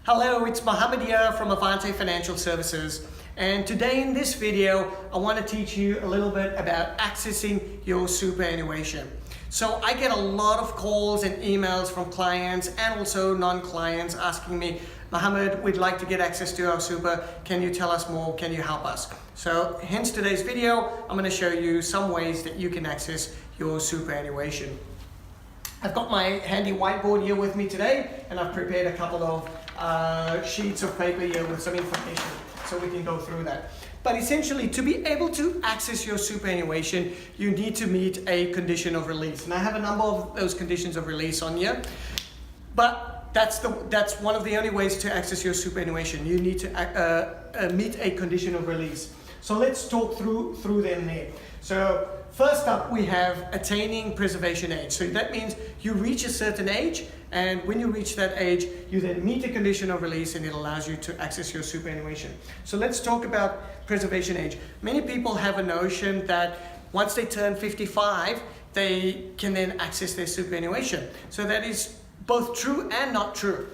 Hello, it's Mohamed here from Financial Services, and today in this video I want to teach you a little bit about accessing your superannuation. So I get a lot of calls and emails from clients and also non-clients asking me, Mohamed, we'd like to get access to our super. Can you tell us more? Can you help us? So hence today's video, I'm going to show you some ways that you can access your superannuation. I've got my handy whiteboard here with me today, and I've prepared a couple of sheets of paper here with some information so we can go through that. But essentially, to be able to access your superannuation, you need to meet a condition of release. And I have a number of those conditions of release on here. But that's one of the only ways to access your superannuation. You need to meet a condition of release. So let's talk through them there. So first up, we have attaining preservation age. So that means you reach a certain age, and when you reach that age, you then meet a condition of release and it allows you to access your superannuation. So let's talk about preservation age. Many people have a notion that once they turn 55, they can then access their superannuation. So that is both true and not true.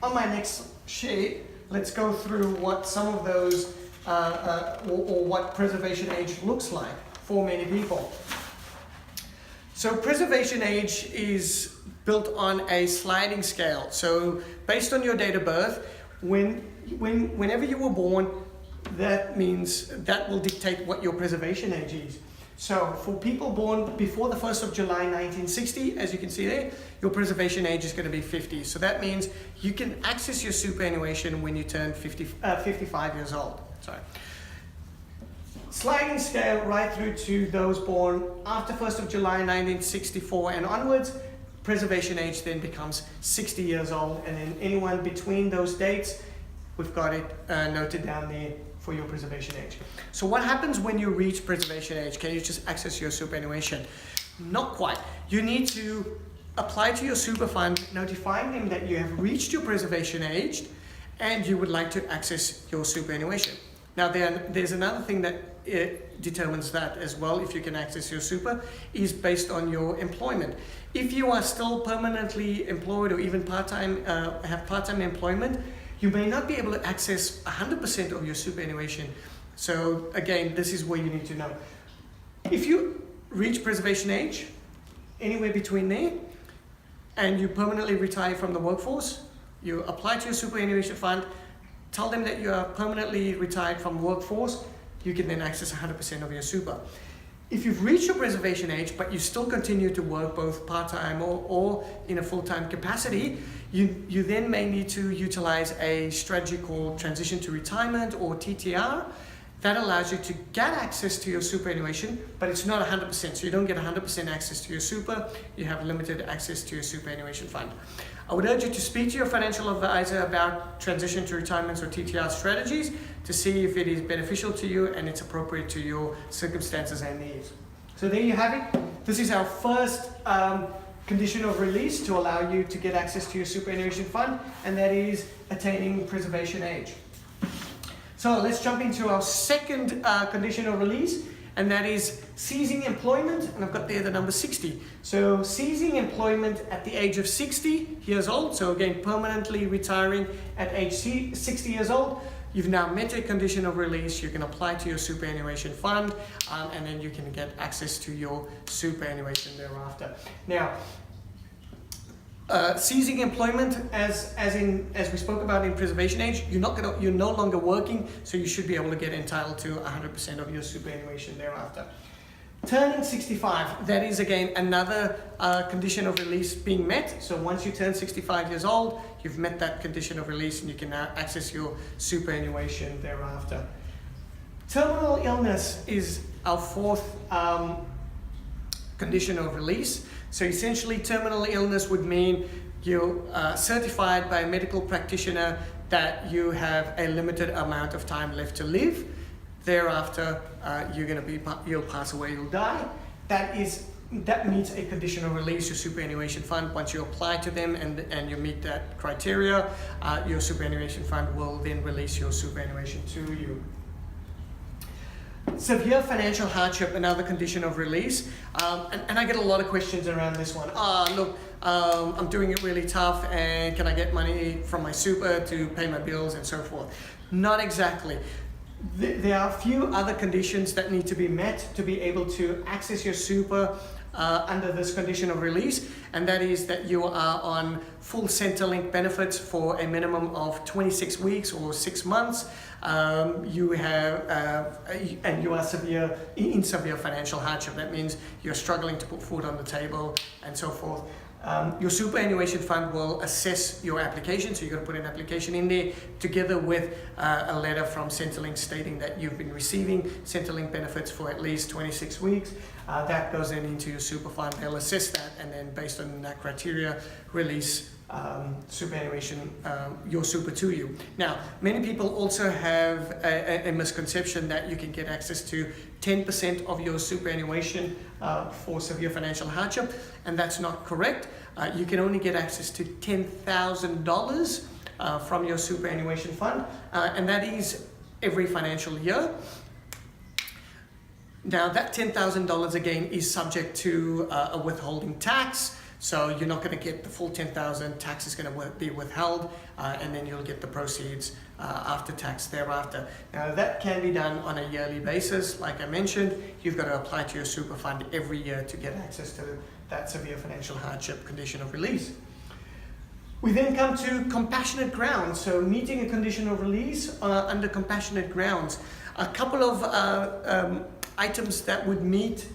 On my next sheet, let's go through what some of those or what preservation age looks like for many people. So preservation age is built on a sliding scale. So based on your date of birth, whenever you were born, that means that will dictate what your preservation age is. So for people born before the 1st of July 1960, as you can see there, your preservation age is going to be 50. So that means you can access your superannuation when you turn 55 years old. Sorry. Sliding scale right through to those born after 1st of July 1964 and onwards, preservation age then becomes 60 years old, and then anyone between those dates, we've got it noted down there for your preservation age. So what happens when you reach preservation age? Can you just access your superannuation? Not quite. You need to apply to your super fund, notifying them that you have reached your preservation age and you would like to access your superannuation. Now there's another thing that determines that as well, if you can access your super, is based on your employment. If you are still permanently employed or even part-time, have part-time employment, you may not be able to access 100% of your superannuation. So again, this is where you need to know. If you reach preservation age, anywhere between there, and you permanently retire from the workforce, you apply to your superannuation fund, tell them that you are permanently retired from the workforce, you can then access 100% of your super. If you've reached your preservation age, but you still continue to work both part-time or in a full-time capacity, you then may need to utilize a strategy called Transition to Retirement, or TTR. That allows you to get access to your superannuation, but it's not 100%. So you don't get 100% access to your super, you have limited access to your superannuation fund. I would urge you to speak to your financial advisor about transition to retirements or TTR strategies to see if it is beneficial to you and it's appropriate to your circumstances and needs. So there you have it. This is our first condition of release to allow you to get access to your superannuation fund, and that is attaining preservation age. So let's jump into our second condition of release, and that is ceasing employment, and I've got there the number 60. So ceasing employment at the age of 60 years old, so again, permanently retiring at age 60 years old, you've now met a condition of release, you can apply to your superannuation fund, and then you can get access to your superannuation thereafter. Now, ceasing employment, as we spoke about in preservation age, you're no longer working, so you should be able to get entitled to 100% of your superannuation thereafter. Turning 65, that is again another condition of release being met. So once you turn 65 years old, you've met that condition of release and you can now access your superannuation thereafter. Terminal illness is our fourth condition of release. So essentially, terminal illness would mean you're certified by a medical practitioner that you have a limited amount of time left to live. Thereafter, you'll pass away, you'll die. That meets a condition of release, your superannuation fund. Once you apply to them and you meet that criteria, your superannuation fund will then release your superannuation to you. Severe financial hardship, another condition of release. And I get a lot of questions around this one. Look, I'm doing it really tough, and can I get money from my super to pay my bills and so forth? Not exactly. There are a few other conditions that need to be met to be able to access your super under this condition of release, and that is that you are on full Centrelink benefits for a minimum of 26 weeks or 6 months. You have and you are in severe financial hardship. That means you're struggling to put food on the table and so forth. Your superannuation fund will assess your application, so you've got to put an application in there together with a letter from Centrelink stating that you've been receiving Centrelink benefits for at least 26 weeks. That goes then into your super fund. They'll assess that, and then based on that criteria, release superannuation, your super to you. Now, many people also have a misconception that you can get access to 10% of your superannuation for severe financial hardship, and that's not correct. You can only get access to $10,000 from your superannuation fund, and that is every financial year. Now, that $10,000 again is subject to a withholding tax. So you're not going to get the full 10,000, tax is going to be withheld, and then you'll get the proceeds after tax thereafter. Now that can be done on a yearly basis. Like I mentioned, you've got to apply to your super fund every year to get access to that severe financial hardship condition of release. We then come to compassionate grounds. So meeting a condition of release under compassionate grounds. A couple of items that would meet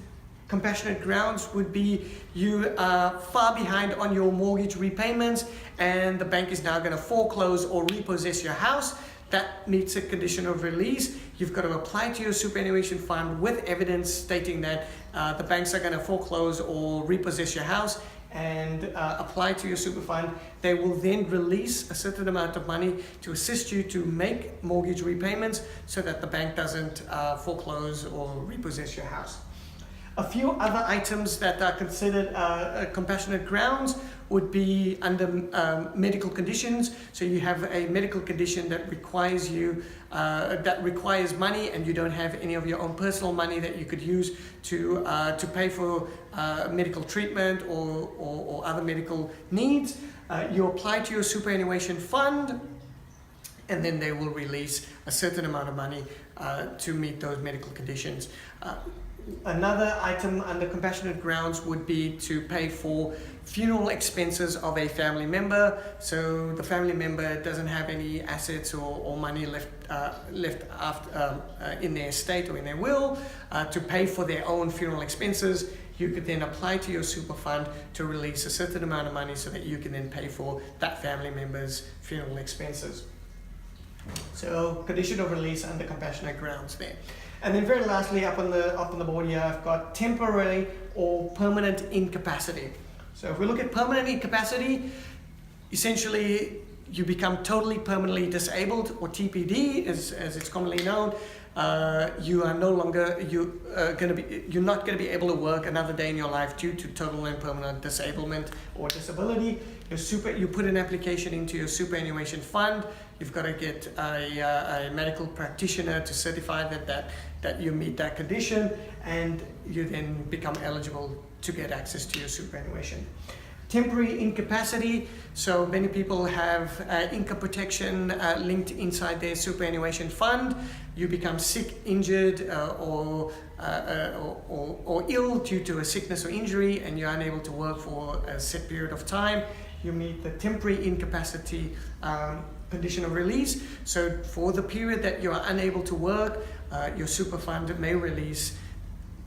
compassionate grounds would be you are far behind on your mortgage repayments and the bank is now going to foreclose or repossess your house. That meets a condition of release. You've got to apply to your superannuation fund with evidence stating that the banks are going to foreclose or repossess your house, and apply to your super fund. They will then release a certain amount of money to assist you to make mortgage repayments so that the bank doesn't foreclose or repossess your house. A few other items that are considered compassionate grounds would be under medical conditions. So you have a medical condition that requires money, and you don't have any of your own personal money that you could use to pay for medical treatment or other medical needs. You apply to your superannuation fund, and then they will release a certain amount of money to meet those medical conditions. Another item under compassionate grounds would be to pay for funeral expenses of a family member. So the family member doesn't have any assets or money left after, in their estate or in their will to pay for their own funeral expenses. You could then apply to your super fund to release a certain amount of money so that you can then pay for that family member's funeral expenses. So condition of release under compassionate grounds there. And then very lastly, up on the board here, I've got temporary or permanent incapacity. So if we look at permanent incapacity, essentially you become totally permanently disabled, or TPD as it's commonly known. You are no longer you're not going to be able to work another day in your life due to total and permanent disablement or disability. You put an application into your superannuation fund. You've got to get a medical practitioner to certify that you meet that condition, and you then become eligible to get access to your superannuation. Temporary incapacity, so many people have income protection linked inside their superannuation fund. You become sick, injured, or ill due to a sickness or injury, and you're unable to work for a set period of time. You meet the temporary incapacity condition of release. So for the period that you're unable to work, your super fund may release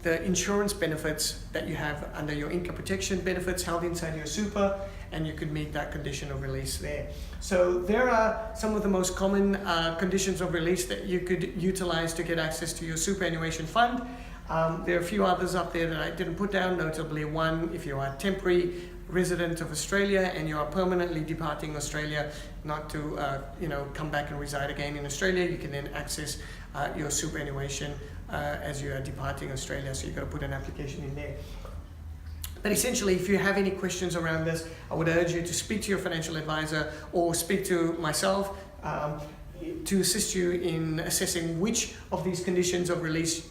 the insurance benefits that you have under your income protection benefits held inside your super, and you could meet that condition of release there. So there are some of the most common conditions of release that you could utilize to get access to your superannuation fund. There are a few others up there that I didn't put down, notably one, if you are a temporary resident of Australia and you are permanently departing Australia, not to come back and reside again in Australia, you can then access your superannuation as you are departing Australia, so you've got to put an application in there. But essentially, if you have any questions around this, I would urge you to speak to your financial advisor or speak to myself. to assist you in assessing which of these conditions of release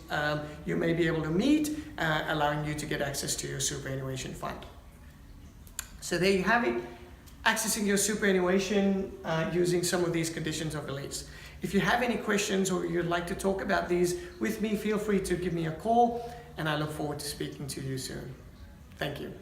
you may be able to meet, allowing you to get access to your superannuation fund. So there you have it, accessing your superannuation using some of these conditions of release. If you have any questions or you'd like to talk about these with me, feel free to give me a call, and I look forward to speaking to you soon. Thank you.